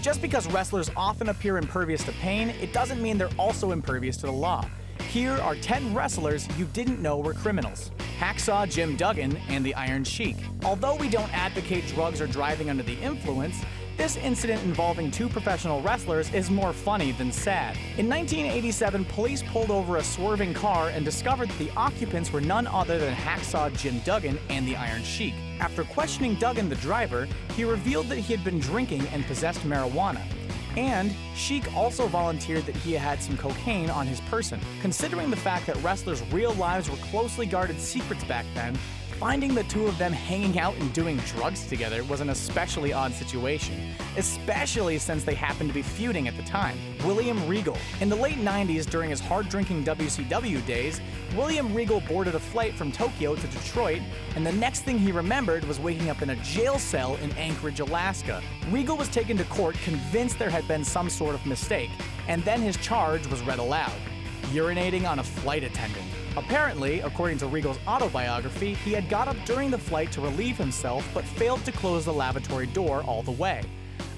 Just because wrestlers often appear impervious to pain, it doesn't mean they're also impervious to the law. Here are 10 wrestlers you didn't know were criminals. Hacksaw Jim Duggan and the Iron Sheik. Although we don't advocate drugs or driving under the influence, this incident involving 2 professional wrestlers is more funny than sad. In 1987, police pulled over a swerving car and discovered that the occupants were none other than Hacksaw Jim Duggan and the Iron Sheik. After questioning Duggan, the driver, he revealed that he had been drinking and possessed marijuana. And Sheik also volunteered that he had some cocaine on his person. Considering the fact that wrestlers' real lives were closely guarded secrets back then, finding the 2 of them hanging out and doing drugs together was an especially odd situation, especially since they happened to be feuding at the time. William Regal. In the late 90s, during his hard-drinking WCW days, William Regal boarded a flight from Tokyo to Detroit, and the next thing he remembered was waking up in a jail cell in Anchorage, Alaska. Regal was taken to court convinced there had been some sort of mistake, and then his charge was read aloud: urinating on a flight attendant. Apparently, according to Regal's autobiography, he had got up during the flight to relieve himself but failed to close the lavatory door all the way.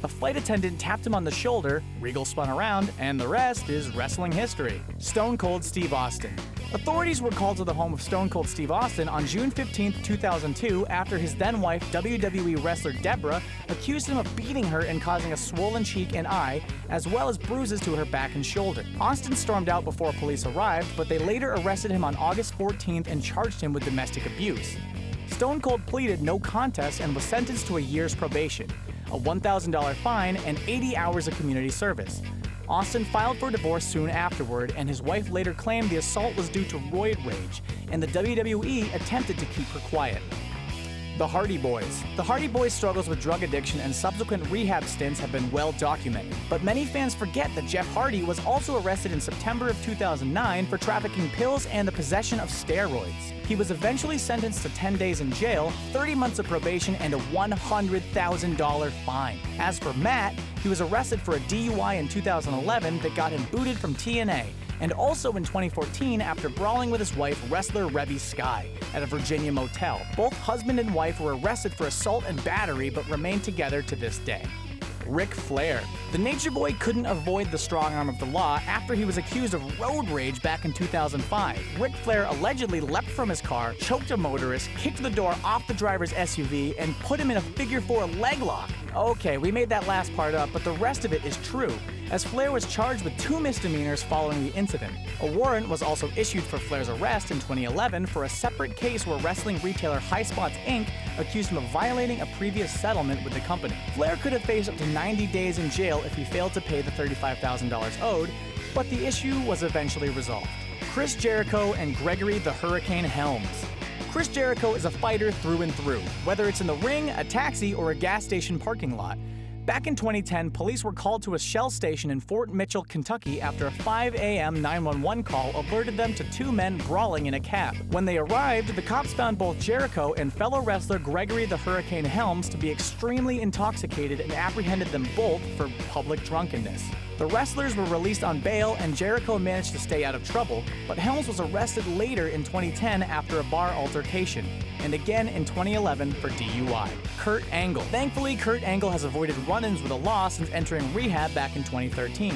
A flight attendant tapped him on the shoulder, Regal spun around, and the rest is wrestling history. Stone Cold Steve Austin. Authorities were called to the home of Stone Cold Steve Austin on June 15, 2002 after his then-wife, WWE wrestler Deborah, accused him of beating her and causing a swollen cheek and eye, as well as bruises to her back and shoulder. Austin stormed out before police arrived, but they later arrested him on August 14th and charged him with domestic abuse. Stone Cold pleaded no contest and was sentenced to a year's probation, a $1,000 fine, and 80 hours of community service. Austin filed for divorce soon afterward, and his wife later claimed the assault was due to roid rage, and the WWE attempted to keep her quiet. The Hardy Boys. The Hardy Boys' struggles with drug addiction and subsequent rehab stints have been well documented, but many fans forget that Jeff Hardy was also arrested in September of 2009 for trafficking pills and the possession of steroids. He was eventually sentenced to 10 days in jail, 30 months of probation, and a $100,000 fine. As for Matt, he was arrested for a DUI in 2011 that got him booted from TNA, and also in 2014 after brawling with his wife, wrestler Rebby Sky, at a Virginia motel. Both husband and wife were arrested for assault and battery but remain together to this day. Ric Flair. The Nature Boy couldn't avoid the strong arm of the law after he was accused of road rage back in 2005. Ric Flair allegedly leapt from his car, choked a motorist, kicked the door off the driver's SUV, and put him in a figure-4 leg lock. Okay, we made that last part up, but the rest of it is true, as Flair was charged with 2 misdemeanors following the incident. A warrant was also issued for Flair's arrest in 2011 for a separate case where wrestling retailer High Spots Inc. accused him of violating a previous settlement with the company. Flair could have faced up to 90 days in jail if he failed to pay the $35,000 owed, but the issue was eventually resolved. Chris Jericho and Gregory the Hurricane Helms. Chris Jericho is a fighter through and through, whether it's in the ring, a taxi, or a gas station parking lot. Back in 2010, police were called to a Shell station in Fort Mitchell, Kentucky after a 5 a.m. 911 call alerted them to 2 men brawling in a cab. When they arrived, the cops found both Jericho and fellow wrestler Gregory the Hurricane Helms to be extremely intoxicated and apprehended them both for public drunkenness. The wrestlers were released on bail and Jericho managed to stay out of trouble, but Helms was arrested later in 2010 after a bar altercation, and again in 2011 for DUI. Kurt Angle. Thankfully, Kurt Angle has avoided run-ins with the law since entering rehab back in 2013.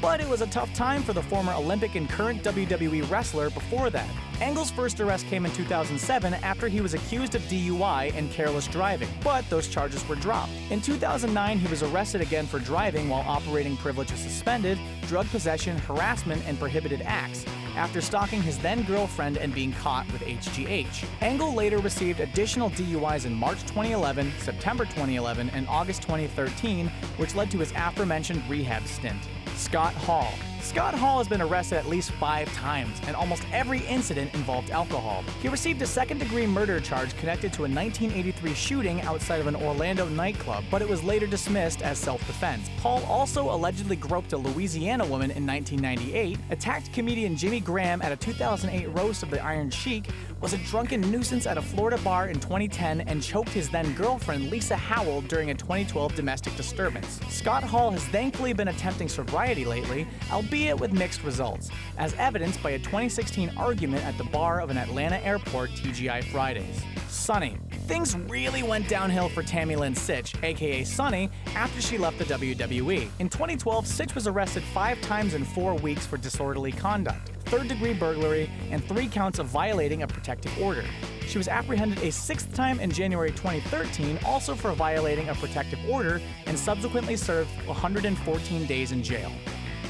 But it was a tough time for the former Olympic and current WWE wrestler before that. Angle's first arrest came in 2007 after he was accused of DUI and careless driving, but those charges were dropped. In 2009, he was arrested again for driving while operating privileges suspended, drug possession, harassment, and prohibited acts, after stalking his then-girlfriend and being caught with HGH. Angle later received additional DUIs in March 2011, September 2011, and August 2013, which led to his aforementioned rehab stint. Scott Hall. Scott Hall has been arrested at least 5 times, and almost every incident involved alcohol. He received a second-degree murder charge connected to a 1983 shooting outside of an Orlando nightclub, but it was later dismissed as self-defense. Hall also allegedly groped a Louisiana woman in 1998, attacked comedian Jimmy Graham at a 2008 roast of the Iron Sheik, was a drunken nuisance at a Florida bar in 2010, and choked his then-girlfriend Lisa Howell during a 2012 domestic disturbance. Scott Hall has thankfully been attempting sobriety lately, albeit albeit with mixed results, as evidenced by a 2016 argument at the bar of an Atlanta airport TGI Fridays. Sunny. Things really went downhill for Tammy Lynn Sytch, aka Sunny, after she left the WWE. In 2012, Sytch was arrested 5 times in 4 weeks for disorderly conduct, third-degree burglary, and 3 counts of violating a protective order. She was apprehended a 6th time in January 2013, also for violating a protective order, and subsequently served 114 days in jail.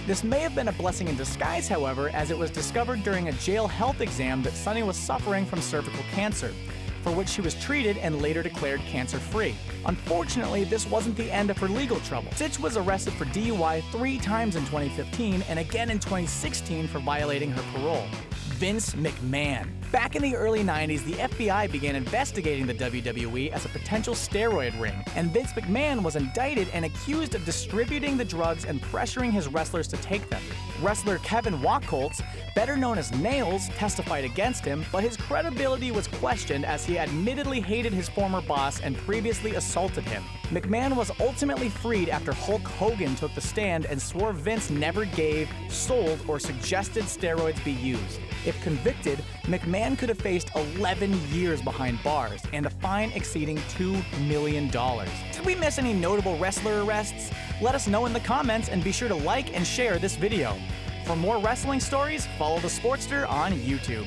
This may have been a blessing in disguise, however, as it was discovered during a jail health exam that Sunny was suffering from cervical cancer, for which she was treated and later declared cancer-free. Unfortunately, this wasn't the end of her legal trouble. Sytch was arrested for DUI 3 times in 2015 and again in 2016 for violating her parole. Vince McMahon. Back in the early 90s, the FBI began investigating the WWE as a potential steroid ring, and Vince McMahon was indicted and accused of distributing the drugs and pressuring his wrestlers to take them. Wrestler Kevin Wachholtz, better known as Nails, testified against him, but his credibility was questioned as he admittedly hated his former boss and previously assaulted him. McMahon was ultimately freed after Hulk Hogan took the stand and swore Vince never gave, sold, or suggested steroids be used. If convicted, McMahon could have faced 11 years behind bars and a fine exceeding $2 million. Did we miss any notable wrestler arrests? Let us know in the comments and be sure to like and share this video. For more wrestling stories, follow TheSportster on YouTube.